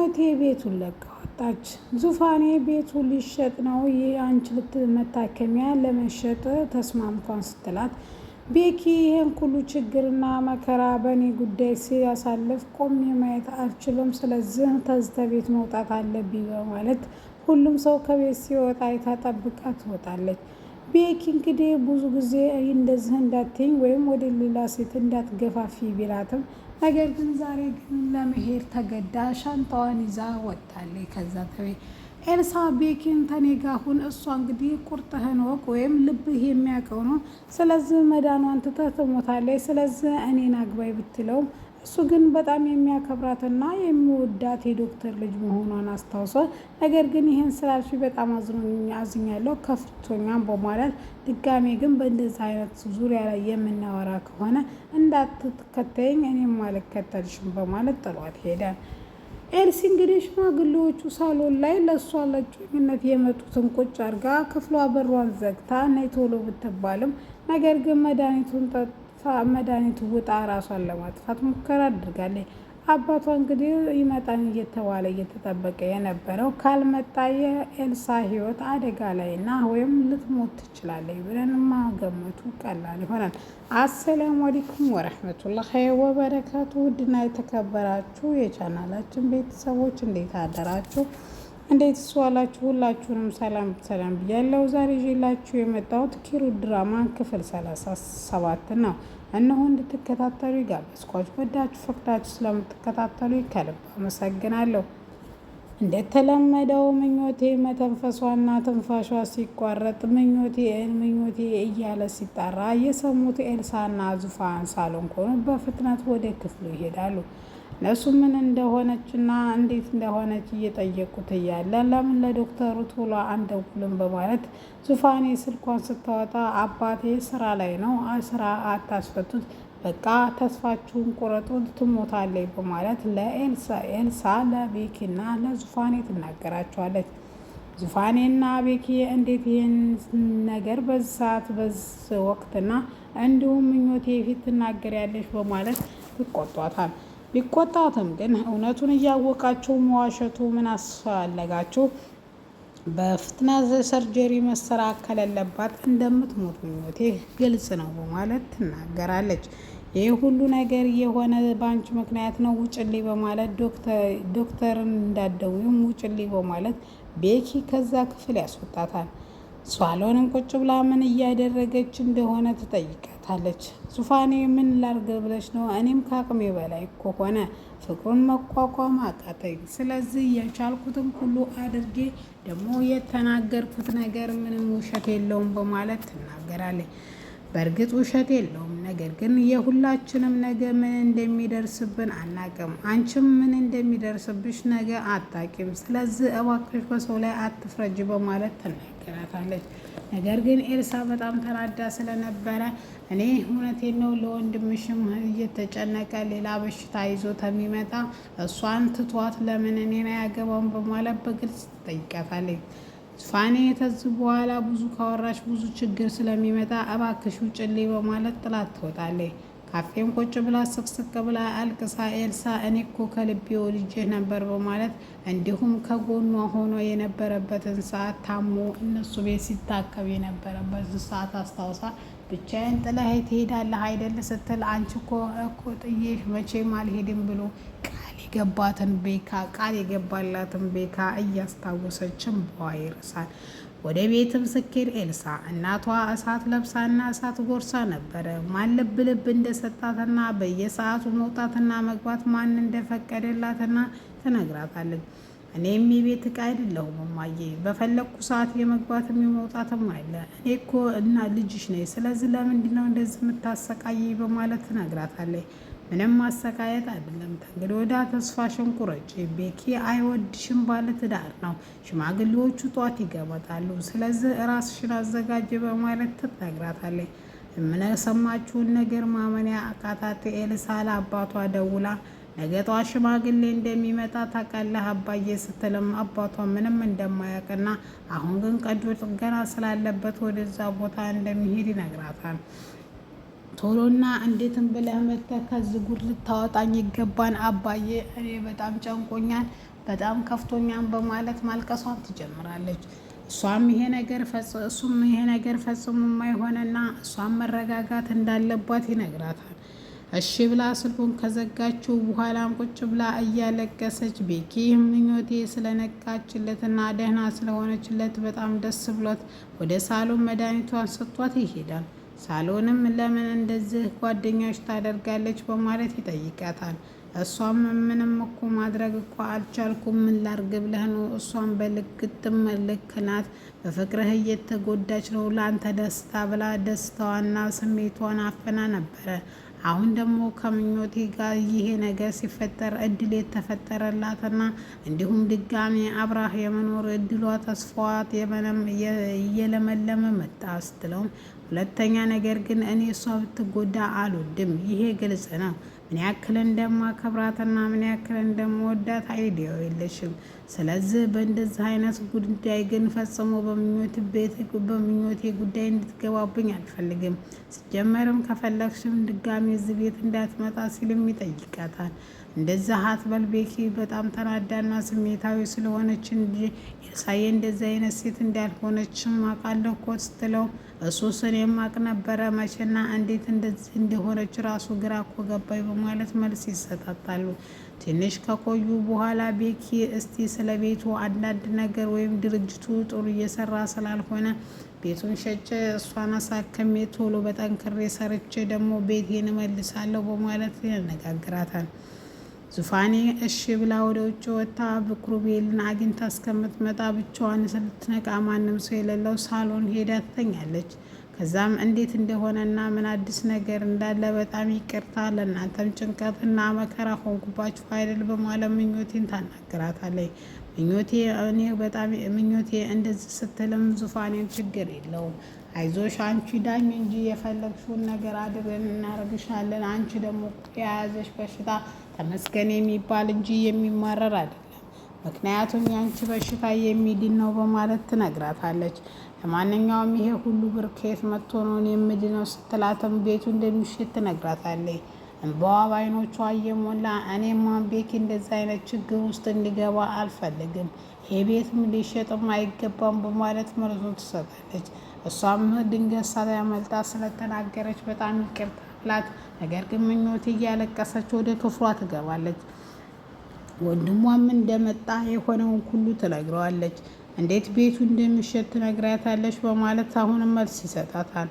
ምኞቴ ቤቱን ለቃ ወጣች። ዙፋኔ ቤቱ ሊሸጥ ነው የአንቺ መታከሚያ ለመሸጥ ተስማምቷን ስትላት ቤኪ ይህን ሁሉ ችግርና መከራ በእኔ ጉዳይ ሲያሳልፍ ቆሜ ማየት አልችልም። ስለዚህ ተዝተ ቤት መውጣት አለብኝ በማለት ሁሉም ሰው ከቤት ሲወጣ አይታ ጠብቃ ትወጣለች። ቤኪ እንግዲህ ብዙ ጊዜ እንደዚህ እንዳትኝ ወይም ወደ ሌላ ሴት እንዳትገፋፊ ቢላትም ነገር ግን ዛሬ ግን ለመሄድ ተገዳ ሻንጣዋን ይዛ ወጣለች። ከዛ ተቤት ኤልሳ ቤኪን ተኔጋ ሁን እሷ እንግዲህ ቁርጥህን ወቅ ወይም ልብህ የሚያውቀው ነው። ስለዚህ መዳኗን ትተህ ትሞታለች። ስለዚህ እኔን አግባይ ብትለውም እሱ ግን በጣም የሚያከብራትና የሚወዳት የዶክተር ልጅ መሆኗን አስታውሷል። ነገር ግን ይህን ስላልሽ በጣም አዝኛለሁ ከፍቶኛም በማለት ድጋሜ ግን በእንደዚህ አይነት ዙሪያ ላይ የምናወራ ከሆነ እንዳትከተይኝ እኔም አልከተልሽም በማለት ጥሏት ሄዳል። ኤልሲ እንግዲህ ሽማግሌዎቹ ሳሎን ላይ ለእሷ ለእጮኝነት የመጡትን ቁጭ አርጋ ክፍሏ በሯን ዘግታ ነይ ቶሎ ብትባልም ነገር ግን መድኃኒቱ ውጣ ራሷን ለማጥፋት ሙከራ አድርጋለች። አባቷ እንግዲህ ይመጣን እየተባለ እየተጠበቀ የነበረው ካልመጣ የኤልሳ ሕይወት አደጋ ላይ እና ወይም ልትሞት ትችላለች ብለን ማገመቱ ቀላል ይሆናል። አሰላሙ አለይኩም ወረህመቱላሂ ወበረካቱ። ውድና የተከበራችሁ የቻናላችን ቤተሰቦች እንዴት አደራችሁ? እንዴት ዋላችሁ? ሁላችሁንም ሰላም ብያለሁ። ዛሬ ይዤላችሁ የመጣሁት ኪሩ ድራማ ክፍል 37 ነው። እነሆ እንድትከታተሉ ጋበዝኳችሁ። ወዳችሁ ፈቅዳችሁ ስለምትከታተሉ ከልብ አመሰግናለሁ። እንደተለመደው ምኞቴ መተንፈሷና ትንፋሿ ሲቋረጥ ምኞቴ እያለ ሲጣራ የሰሙት ኤልሳና ዙፋን ሳሎን ሆኖ በፍጥነት ወደ ክፍሉ ይሄዳሉ። እነሱ ምን እንደሆነችና እንዴት እንደሆነች እየጠየቁት እያለ ለምን ለዶክተሩ ቶሎ አንደውልም በማለት ዙፋኔ ስልኳን ስታወጣ አባቴ ስራ ላይ ነው፣ ስራ አታስፈቱት፣ በቃ ተስፋችሁን ቁረጡ፣ ትሞታለች በማለት ለኤልሳ ለቤኪና ለዙፋኔ ትናገራቸዋለች። ዙፋኔና ቤኪ እንዴት ይህን ነገር በዚህ ሰዓት በዚህ ወቅትና እንዲሁም ምኞቴ ፊት ትናገሪያለሽ በማለት ይቆጧታል። ቢቆጣትም ግን እውነቱን እያወቃችሁ መዋሸቱ ምን አስፈለጋችሁ? በፍጥነት ሰርጀሪ መሰራት ከሌለባት እንደምትሞት ምኞቴ ግልጽ ነው በማለት ትናገራለች። ይህ ሁሉ ነገር የሆነ በአንቺ ምክንያት ነው፣ ውጭልኝ በማለት ዶክተርን እንዳትደውይም ውጭልኝ በማለት ቤኪ ከዛ ክፍል ያስወጣታል። ሳሎንም ቁጭ ብላ ምን እያደረገች እንደሆነ ትጠይቃታለች። ዙፋኔ ምን ላድርግ ብለሽ ነው? እኔም ከአቅሜ በላይ ከሆነ ፍቅሩን መቋቋም አቃተኝ። ስለዚህ የቻልኩትን ሁሉ አድርጌ ደግሞ የተናገርኩት ነገር ምንም ውሸት የለውም በማለት ትናገራለች። በእርግጥ ውሸት የለውም፣ ነገር ግን የሁላችንም ነገ ምን እንደሚደርስብን አናቅም። አንቺም ምን እንደሚደርስብሽ ነገ አታቂም። ስለዚህ እባክሽ በሰው ላይ አትፍረጅ በማለት ትናገራታለች። ነገር ግን ኤልሳ በጣም ተናዳ ስለነበረ እኔ እውነቴን ነው ለወንድምሽም እየተጨነቀ ሌላ በሽታ ይዞ የሚመጣ እሷን ትቷት ለምን እኔን አያገባም በማለት በግልጽ ትጠይቃታለች። ዙፋኔ ከዚህ በኋላ ብዙ ካወራሽ ብዙ ችግር ስለሚመጣ እባክሽ ውጭልኝ በማለት ጥላት ትወጣለች። ካፌም ቁጭ ብላ ስቅስቅ ብላ አልቅሳ ኤልሳ እኔ እኮ ከልቤ ወድጄህ ነበር በማለት እንዲሁም ከጎኗ ሆኖ የነበረበትን ሰዓት ታሞ እነሱ ቤት ሲታከብ የነበረበትን ሰዓት አስታውሳ ብቻዬን ጥለህ ትሄዳለህ አይደል ስትል አንቺ እኮ ጥዬሽ መቼም አልሄድም ብሎ ቃል የገባላትን ቤካ እያስታወሰችም በዋ ይርሳል። ወደ ቤትም ስኬድ ኤልሳ እናቷ እሳት ለብሳና እሳት ጎርሳ ነበረ። ማን ልብ እንደሰጣትና በየሰዓቱ መውጣትና መግባት ማን እንደፈቀደላትና ትነግራታለች። እኔም የቤት ዕቃ አይደለሁም እማዬ፣ በፈለግኩ ሰዓት የመግባትም የመውጣትም አለ። እኔ እኮ እና ልጅሽ ነኝ። ስለዚህ ለምንድነው እንደዚህ የምታሰቃይ በማለት ትነግራታለች። ምንም ማሰቃየት አይደለም፣ እንግዲህ ወደ ተስፋሽን ቁረጪ። ቤኪ አይወድሽም፣ ባለ ትዳር ነው። ሽማግሌዎቹ ጧት ይገባታሉ። ስለዚህ ራስሽን አዘጋጅ በማለት ትነግራታለች። የምንሰማችውን ነገር ማመንያ አቃታት። ኤልሳ ለአባቷ ደውላ ነገ ጧት ሽማግሌ እንደሚመጣ ታውቃለህ አባዬ ስትልም አባቷ ምንም እንደማያውቅና አሁን ግን ቀዶ ጥገና ስላለበት ወደዛ ቦታ እንደሚሄድ ይነግራታል። ቶሎና እንዴትም ብለህ መጥተህ ከዚህ ጉድ ልታወጣኝ ይገባን አባዬ፣ እኔ በጣም ጨንቆኛል፣ በጣም ከፍቶኛል በማለት ማልቀሷን ትጀምራለች። እሱም ይሄ ነገር ፈጽሞ የማይሆንና እሷም መረጋጋት እንዳለባት ይነግራታል። እሺ ብላ ስልኩን ከዘጋችው በኋላም ቁጭ ብላ እያለቀሰች ቤኪ ምኞቴ ስለነቃችለትና ደህና ስለሆነችለት በጣም ደስ ብሎት ወደ ሳሎን መድኃኒቷን ሰጥቷት ይሄዳል። ሳሎንም ለምን እንደዚህ ጓደኛሽ ታደርጋለች በማለት ይጠይቃታል። እሷም ምንም እኮ ማድረግ እኮ አልቻልኩም፣ ምን ላርግ ብለህ ነው? እሷም በልክትም ልክ ናት፣ በፍቅርህ እየተጎዳች ነው፣ ለአንተ ደስታ ብላ ደስታዋና ስሜቷን አፍና ነበረ። አሁን ደግሞ ከምኞቴ ጋር ይሄ ነገር ሲፈጠር እድል የተፈጠረላትና እንዲሁም ድጋሜ አብራህ የመኖር እድሏ ተስፋዋ እየለመለመ መጣ ስትለው፣ ሁለተኛ ነገር ግን እኔ እሷ ብትጎዳ አልወድም፣ ይሄ ግልጽ ነው። ምን ያክል እንደማከብራትና ምን ያክል እንደምወዳት አይዲያው የለሽም። ስለዚህ በእንደዚህ አይነት ጉዳይ ግን ፈጽሞ በምኞቴ ጉዳይ እንድትገባብኝ አልፈልግም። ሲጀመርም ከፈለግሽም ድጋሚ እዚህ ቤት እንዳትመጣ ሲልም ይጠይቃታል። እንደዛ አትበል ቤኪ በጣም ተናዳና ስሜታዊ ስለሆነች እንጂ ኤልሳዬ እንደዚህ አይነት ሴት እንዳልሆነችም አውቃለሁ እኮ ስትለው፣ እሱን የማቅ ነበረ መቼና እንዴት እንደዚህ እንደሆነች ራሱ ግራ እኮ ገባኝ በማለት መልስ ይሰጣጣሉ። ትንሽ ከቆዩ በኋላ ቤኪ እስቲ ስለ ቤቱ አንዳንድ ነገር ወይም ድርጅቱ ጥሩ እየሰራ ስላልሆነ ቤቱን ሸጬ እሷን አሳክሜ ቶሎ በጠንክሬ ሰርቼ ደግሞ ቤቴን እመልሳለሁ በማለት ያነጋግራታል። ዙፋኔ እሺ ብላ ወደ ውጭ ወጥታ ብክሩቤልን አግኝታ እስከምትመጣ ብቻዋን ስትነቃ ማንም ሰው የሌለው ሳሎን ሄዳ ትተኛለች። ከዛም እንዴት እንደሆነና ምን አዲስ ነገር እንዳለ በጣም ይቅርታ፣ ለእናንተም ጭንቀትና መከራ ሆንኩባችሁ አይደል በማለት ምኞቴን ታናግራታለች። ምኞቴ እንደዚህ ስትልም ዙፋኔን ችግር የለውም አይዞሽ፣ አንቺ ዳኝ እንጂ የፈለግሽውን ነገር አድርገን እናደርግሻለን። አንቺ ደግሞ የያዘሽ በሽታ ተመስገን የሚባል እንጂ የሚማረር አይደለም፣ ምክንያቱም የአንቺ በሽታ የሚድን ነው በማለት ትነግራታለች። ለማንኛውም ይሄ ሁሉ ብር ከየት መጥቶ ነው የምድነው ስትላትም ቤቱ እንደሚሸጥ ትነግራታለች። እንባዋ በዓይኖቿ እየሞላ እኔማ ቤኪ እንደዚ አይነት ችግር ውስጥ እንዲገባ አልፈልግም፣ ይሄ ቤትም ሊሸጥም አይገባም በማለት መልሱን ትሰጣለች። እሷም ድንገት ሳያመልጣ ስለተናገረች በጣም ይቅርታ ብላት፣ ነገር ግን ምኞቴ እያለቀሰች ወደ ክፍሏ ትገባለች። ወንድሟም እንደመጣ የሆነውን ሁሉ ትነግረዋለች። እንዴት ቤቱ እንደሚሸጥ ትነግራታለች በማለት አሁንም መልስ ይሰጣታል።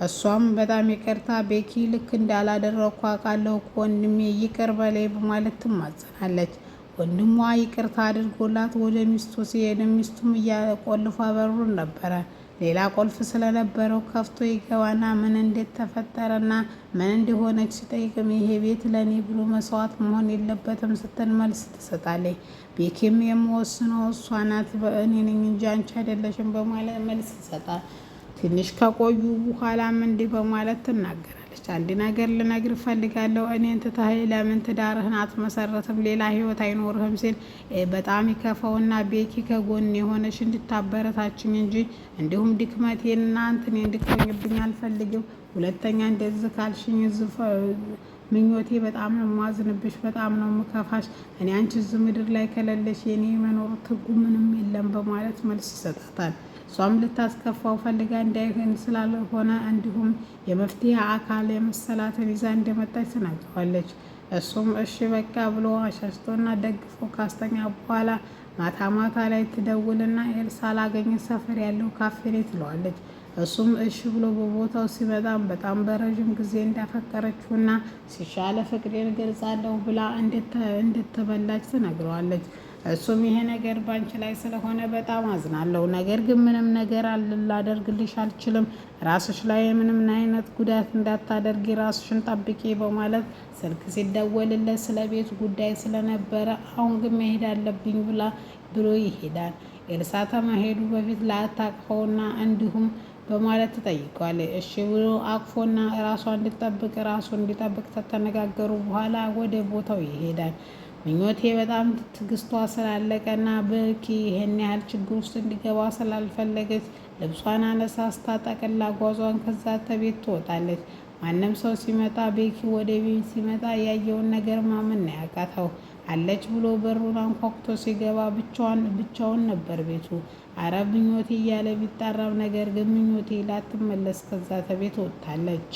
እሷም በጣም ይቅርታ ቤኪ፣ ልክ እንዳላደረኩ አውቃለሁ፣ ወንድሜ ይቅር በላይ በማለት ትማጸናለች። ወንድሟ ይቅርታ አድርጎላት ወደ ሚስቱ ሲሄድ ሚስቱም እያቆልፏ በሩን ነበረ። ሌላ ቁልፍ ስለነበረው ከፍቶ ይገባና ምን እንደተፈጠረና ምን እንደሆነች ሲጠይቅም ይሄ ቤት ለእኔ ብሎ መስዋዕት መሆን የለበትም ስትል መልስ ትሰጣለች። ቤኪም የምወስነው እሷ ናት፣ እኔ ነኝ እንጂ አንቺ አይደለሽም በማለት መልስ ይሰጣል። ትንሽ ከቆዩ በኋላም እንዲህ በማለት ትናገራለች። አንድ ነገር ልነግር እፈልጋለሁ፣ እኔን ትተህ ለምን ትዳርህን አትመሰረትም? ሌላ ህይወት አይኖርህም ሲል በጣም ይከፋውና ቤኪ ከጎን የሆነች እንድታበረታችኝ እንጂ እንዲሁም ድክመቴንና እንትን እንድትሆኝብኝ አልፈልግም። ሁለተኛ እንደዚህ ካልሽኝ ምኞቴ በጣም ነው ማዝንብሽ፣ በጣም ነው ምከፋሽ። እኔ አንቺ እዚህ ምድር ላይ ከሌለሽ የኔ መኖር ትርጉም ምንም የለም በማለት መልስ ይሰጣታል። እሷም ልታስከፋው ፈልጋ እንዳይሆን ስላልሆነ እንዲሁም የመፍትሄ አካል የመሰላትን ይዛ እንደመጣች ትነግረዋለች። እሱም እሺ በቃ ብሎ አሻሽቶና ደግፎ ካስተኛ በኋላ ማታ ማታ ላይ ትደውልና ኤልሳ ላገኘ ሰፈር ያለው ካፌ ላይ ትለዋለች። እሱም እሺ ብሎ በቦታው ሲመጣም በጣም በረዥም ጊዜ እንዳፈቀረችውና ሲሻለ ፍቅሬን ገልጻለሁ ብላ እንድትበላች ትነግረዋለች። እሱም ይሄ ነገር ባንቺ ላይ ስለሆነ በጣም አዝናለሁ፣ ነገር ግን ምንም ነገር ላደርግልሽ አልችልም፣ ራስሽ ላይ ምንም አይነት ጉዳት እንዳታደርጊ ራስሽን ጠብቂ በማለት ስልክ ሲደወልለት ስለ ቤት ጉዳይ ስለነበረ አሁን ግን መሄድ አለብኝ ብሎ ይሄዳል። ኤልሳ ከመሄዱ በፊት ላታቅፈውና እንዲሁም በማለት ትጠይቀዋለች። እሺ ብሎ አቅፎና ራሱ እንዲጠብቅ ከተነጋገሩ በኋላ ወደ ቦታው ይሄዳል። ምኞቴ በጣም ትግስቷ ስላለቀና ቤኪ ይሄን ያህል ችግር ውስጥ እንዲገባ ስላልፈለገች ልብሷን አነሳስታ ጠቅላ ጓዟን ከዛ ተቤት ትወጣለች። ማንም ሰው ሲመጣ ቤኪ ወደ ቤት ሲመጣ ያየውን ነገር ማመን ነው ያቃተው። አለች ብሎ በሩን አንኳኩቶ ሲገባ ብቻውን ነበር ቤቱ። አረ ምኞቴ እያለ ቢጣራም ነገር ግን ምኞቴ ላትመለስ ከዛ ከቤት ወጥታለች።